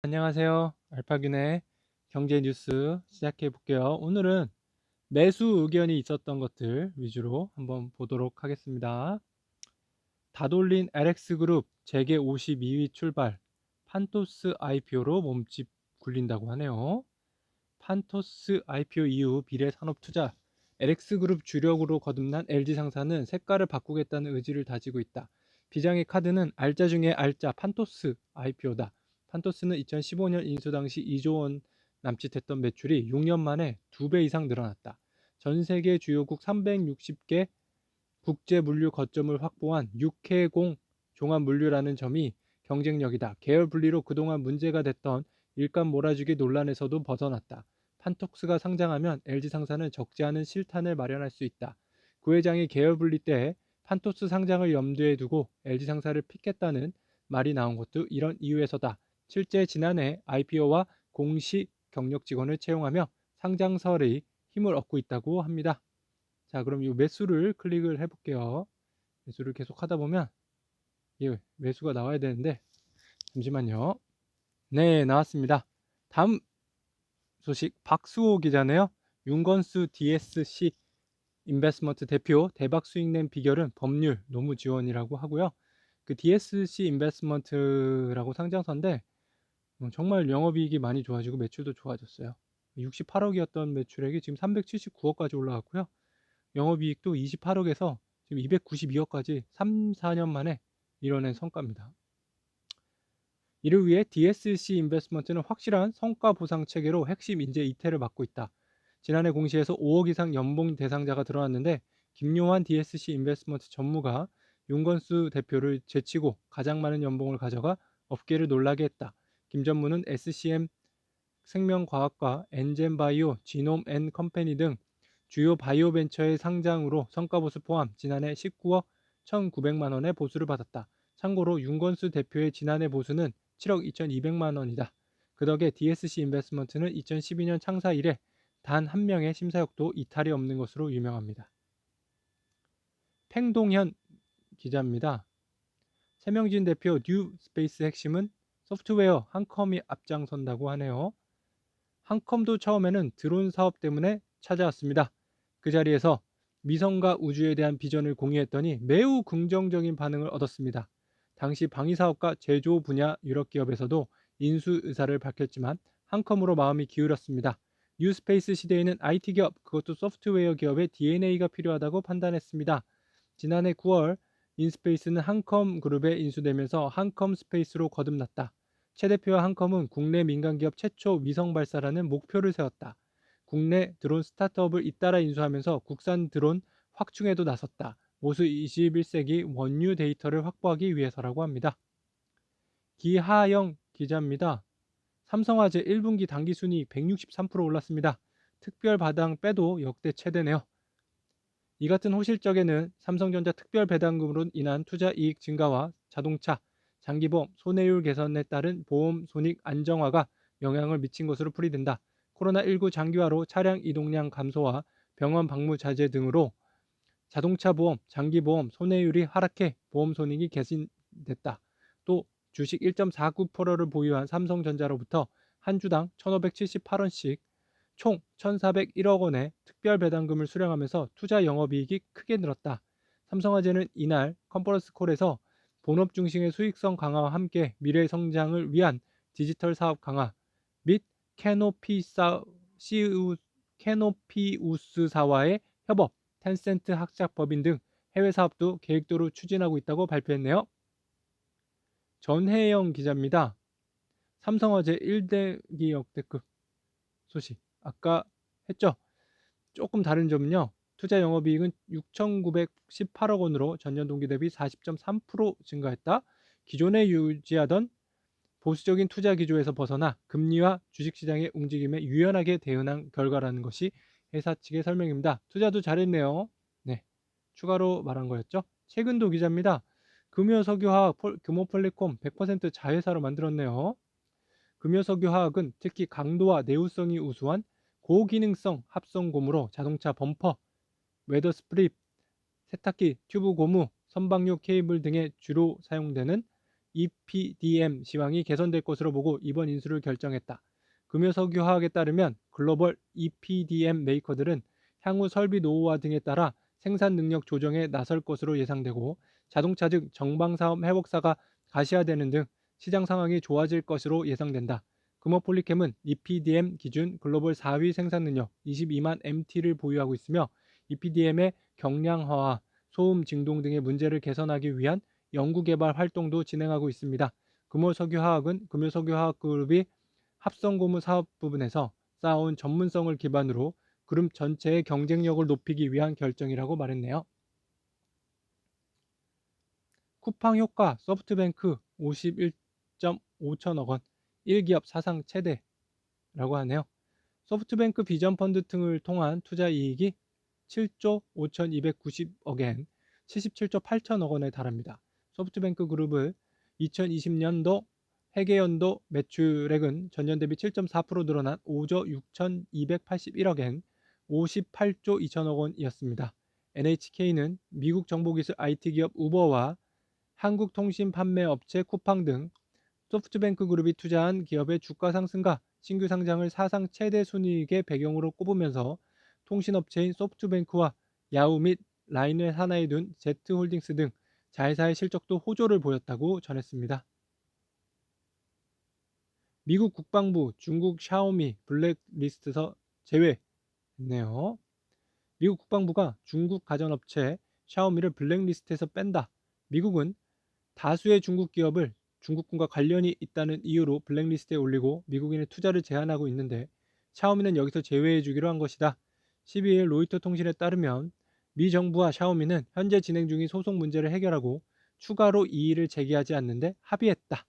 안녕하세요. 알파균의 경제 뉴스 시작해 볼게요. 오늘은 매수 의견이 있었던 것들 위주로 한번 보도록 하겠습니다. 다돌린 LX그룹 재계 52위 출발, 판토스 IPO로 몸집 굴린다고 하네요. 판토스 IPO 이후 미래산업투자, LX그룹 주력으로 거듭난 LG상사는 색깔을 바꾸겠다는 의지를 다지고 있다. 비장의 카드는 알짜 중에 알짜 판토스 IPO다. 판토스는 2015년 인수 당시 2조 원 남짓했던 매출이 6년 만에 2배 이상 늘어났다. 전 세계 주요국 360개 국제 물류 거점을 확보한 육해공 종합물류라는 점이 경쟁력이다. 계열 분리로 그동안 문제가 됐던 일감 몰아주기 논란에서도 벗어났다. 판톡스가 상장하면 LG상사는 적지 않은 실탄을 마련할 수 있다. 구 회장이 계열 분리 때 판토스 상장을 염두에 두고 LG상사를 픽했다는 말이 나온 것도 이런 이유에서다. 실제 지난해 IPO와 공시 경력 직원을 채용하며 상장설의 힘을 얻고 있다고 합니다. 자, 그럼 이 매수를 클릭을 해볼게요. 매수를 계속 하다 보면 이 매수가 나와야 되는데 잠시만요. 네, 나왔습니다. 다음 소식 박수호 기자네요. 윤건수 DSC 인베스먼트 대표 대박 수익 낸 비결은 법률 노무 지원이라고 하고요. 그 DSC 인베스먼트라고 상장사인데 정말 영업이익이 많이 좋아지고 매출도 좋아졌어요. 68억이었던 매출액이 지금 379억까지 올라갔고요. 영업이익도 28억에서 지금 292억까지 3, 4년 만에 이뤄낸 성과입니다. 이를 위해 DSC 인베스먼트는 확실한 성과 보상 체계로 핵심 인재 이태를 맡고 있다. 지난해 공시에서 5억 이상 연봉 대상자가 드러났는데 김요한 DSC 인베스먼트 전무가 윤건수 대표를 제치고 가장 많은 연봉을 가져가 업계를 놀라게 했다. 김 전무는 SCM 생명과학과 엔젠바이오, 지놈앤컴퍼니 등 주요 바이오 벤처의 상장으로 성과보수 포함 지난해 19억 1,900만 원의 보수를 받았다. 참고로 윤건수 대표의 지난해 보수는 7억 2,200만 원이다. 그 덕에 DSC 인베스먼트는 2012년 창사 이래 단 한 명의 심사역도 이탈이 없는 것으로 유명합니다. 팽동현 기자입니다. 세명진 대표 뉴 스페이스 핵심은 소프트웨어 한컴이 앞장선다고 하네요. 한컴도 처음에는 드론 사업 때문에 찾아왔습니다. 그 자리에서 위성과 우주에 대한 비전을 공유했더니 매우 긍정적인 반응을 얻었습니다. 당시 방위사업과 제조 분야 유럽 기업에서도 인수 의사를 밝혔지만 한컴으로 마음이 기울었습니다. 뉴스페이스 시대에는 IT 기업, 그것도 소프트웨어 기업의 DNA가 필요하다고 판단했습니다. 지난해 9월 인스페이스는 한컴 그룹에 인수되면서 한컴 스페이스로 거듭났다. 최 대표와 한컴은 국내 민간기업 최초 위성 발사라는 목표를 세웠다. 국내 드론 스타트업을 잇따라 인수하면서 국산 드론 확충에도 나섰다. 모수 21세기 원유 데이터를 확보하기 위해서라고 합니다. 기하영 기자입니다. 삼성화재 1분기 당기순이익 163% 올랐습니다. 특별 바당 빼도 역대 최대네요. 이 같은 호실적에는 삼성전자 특별 배당금으로 인한 투자 이익 증가와 자동차, 장기보험, 손해율 개선에 따른 보험 손익 안정화가 영향을 미친 것으로 풀이된다. 코로나19 장기화로 차량 이동량 감소와 병원 방문 자제 등으로 자동차 보험, 장기보험 손해율이 하락해 보험 손익이 개선됐다. 또 주식 1.49%를 보유한 삼성전자로부터 한 주당 1,578원씩 총 1,401억 원의 특별 배당금을 수령하면서 투자 영업이익이 크게 늘었다. 삼성화재는 이날 컨퍼런스 콜에서 본업 중심의 수익성 강화와 함께 미래 성장을 위한 디지털 사업 강화 및 캐노피우스사와의 협업, 텐센트 학자법인 등 해외 사업도 계획대로 추진하고 있다고 발표했네요. 전혜영 기자입니다. 삼성화재 1대기 역대급 소식 아까 했죠. 조금 다른 점은요. 투자 영업이익은 6,918억 원으로 전년 동기 대비 40.3% 증가했다. 기존에 유지하던 보수적인 투자 기조에서 벗어나 금리와 주식시장의 움직임에 유연하게 대응한 결과라는 것이 회사 측의 설명입니다. 투자도 잘했네요. 네, 추가로 말한 거였죠. 최근도 기자입니다. 금요석유화학 금호폴리콤 100% 자회사로 만들었네요. 금요석유화학은 특히 강도와 내구성이 우수한 고기능성 합성고무로 자동차 범퍼, 웨더스프립, 세탁기, 튜브 고무, 선방용 케이블 등에 주로 사용되는 EPDM 시황이 개선될 것으로 보고 이번 인수를 결정했다. 금요석유화학에 따르면 글로벌 EPDM 메이커들은 향후 설비 노후화 등에 따라 생산 능력 조정에 나설 것으로 예상되고 자동차 등 정방사업 회복사가 가시화되는 등 시장 상황이 좋아질 것으로 예상된다. 금호폴리캠은 EPDM 기준 글로벌 4위 생산 능력 22만 MT를 보유하고 있으며 EPDM의 경량화와 소음 진동 등의 문제를 개선하기 위한 연구개발 활동도 진행하고 있습니다. 금호석유화학은 금호석유화학그룹이 합성고무 사업 부분에서 쌓아온 전문성을 기반으로 그룹 전체의 경쟁력을 높이기 위한 결정이라고 말했네요. 쿠팡 효과 소프트뱅크 51.5천억 원 1기업 사상 최대라고 하네요. 소프트뱅크 비전펀드 등을 통한 투자 이익이 7조 5,290억엔 77조 8천억 원에 달합니다. 소프트뱅크 그룹의 2020년도 회계연도 매출액은 전년 대비 7.4% 늘어난 5조 6,281억엔 58조 2천억 원이었습니다. NHK는 미국 정보기술 IT 기업 우버와 한국통신 판매업체 쿠팡 등 소프트뱅크 그룹이 투자한 기업의 주가 상승과 신규 상장을 사상 최대 순이익의 배경으로 꼽으면서 통신업체인 소프트뱅크와 야후 및 라인을 하나에 둔 Z홀딩스 등 자회사의 실적도 호조를 보였다고 전했습니다. 미국 국방부 중국 샤오미 블랙리스트에서 제외했네요. 미국 국방부가 중국 가전업체 샤오미를 블랙리스트에서 뺀다. 미국은 다수의 중국 기업을 중국군과 관련이 있다는 이유로 블랙리스트에 올리고 미국인의 투자를 제한하고 있는데 샤오미는 여기서 제외해 주기로 한 것이다. 12일 로이터 통신에 따르면 미 정부와 샤오미는 현재 진행 중인 소송 문제를 해결하고 추가로 이의를 제기하지 않는데 합의했다.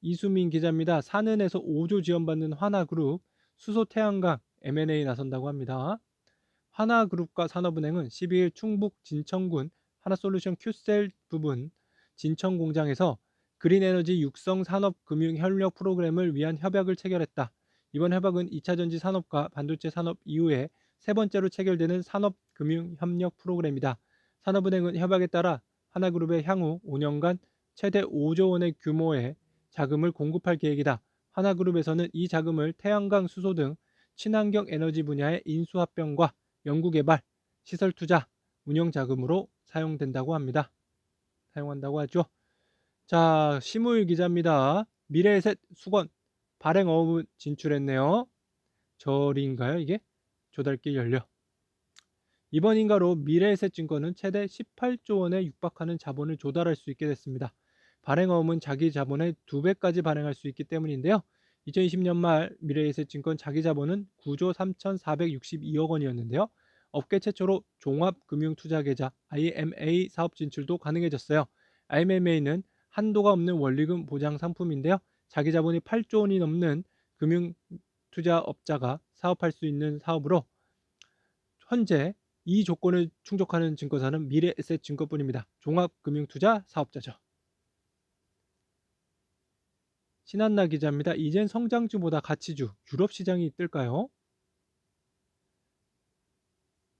이수민 기자입니다. 산은에서 5조 지원받는 화나그룹 수소 태양광 M&A 나선다고 합니다. 하나그룹과 산업은행은 12일 충북 진천군 하나솔루션 큐셀 부분 진천공장에서 그린에너지 육성 산업금융 협력 프로그램을 위한 협약을 체결했다. 이번 협약은 2차전지 산업과 반도체 산업 이후에 세 번째로 체결되는 산업금융 협력 프로그램이다. 산업은행은 협약에 따라 하나그룹의 향후 5년간 최대 5조 원의 규모의 자금을 공급할 계획이다. 하나그룹에서는 이 자금을 태양광 수소 등 친환경 에너지 분야의 인수합병과 연구개발, 시설 투자, 운영 자금으로 사용된다고 합니다. 사용한다고 하죠. 자, 심우일 기자입니다. 미래에셋 수건 발행어음 진출했네요. 절인가요, 이게? 조달길 열려. 이번 인가로 미래에셋증권은 최대 18조 원에 육박하는 자본을 조달할 수 있게 됐습니다. 발행어음은 자기 자본의 2배까지 발행할 수 있기 때문인데요. 2020년 말 미래에셋증권 자기 자본은 9조 3,462억 원이었는데요. 업계 최초로 종합금융투자계좌 IMA 사업 진출도 가능해졌어요. IMA는 한도가 없는 원리금 보장 상품인데요. 자기 자본이 8조 원이 넘는 금융투자업자가 사업할 수 있는 사업으로 현재 이 조건을 충족하는 증권사는 미래에셋증권뿐입니다. 종합금융투자 사업자죠. 신한나 기자입니다. 이젠 성장주보다 가치주, 유럽 시장이 뜰까요?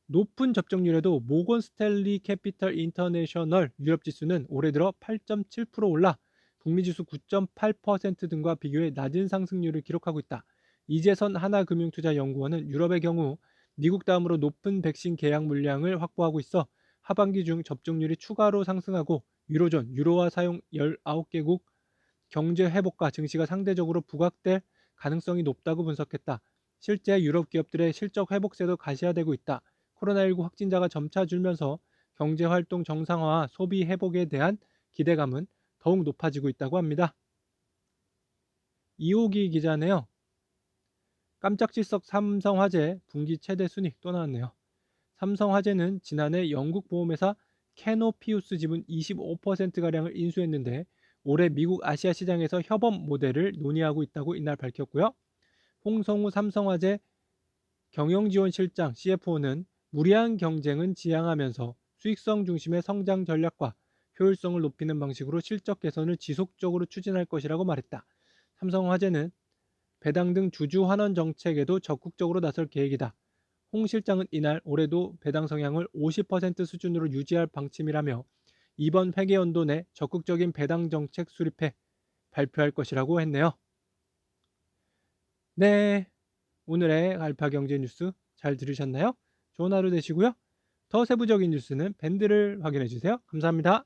높은 접종률에도 모건 스탠리 캐피털 인터내셔널 유럽 지수는 올해 들어 8.7% 올라 북미 지수 9.8% 등과 비교해 낮은 상승률을 기록하고 있다. 이재선 하나금융투자연구원은 유럽의 경우 미국 다음으로 높은 백신 계약 물량을 확보하고 있어 하반기 중 접종률이 추가로 상승하고 유로존, 유로화 사용 19개국 경제 회복과 증시가 상대적으로 부각될 가능성이 높다고 분석했다. 실제 유럽 기업들의 실적 회복세도 가시화되고 있다. 코로나19 확진자가 점차 줄면서 경제활동 정상화와 소비 회복에 대한 기대감은 더욱 높아지고 있다고 합니다. 이호기 기자네요. 깜짝질석 삼성화재 분기 최대 순이익 또 나왔네요. 삼성화재는 지난해 영국 보험회사 캐노피우스 지분 25%가량을 인수했는데 올해 미국 아시아 시장에서 협업 모델을 논의하고 있다고 이날 밝혔고요. 홍성우 삼성화재 경영지원실장 CFO는 무리한 경쟁은 지양하면서 수익성 중심의 성장 전략과 효율성을 높이는 방식으로 실적 개선을 지속적으로 추진할 것이라고 말했다. 삼성화재는 배당 등 주주 환원 정책에도 적극적으로 나설 계획이다. 홍 실장은 이날 올해도 배당 성향을 50% 수준으로 유지할 방침이라며 이번 회계연도 내 적극적인 배당 정책 수립해 발표할 것이라고 했네요. 네, 오늘의 알파 경제 뉴스 잘 들으셨나요? 좋은 하루 되시고요. 더 세부적인 뉴스는 밴드를 확인해 주세요. 감사합니다.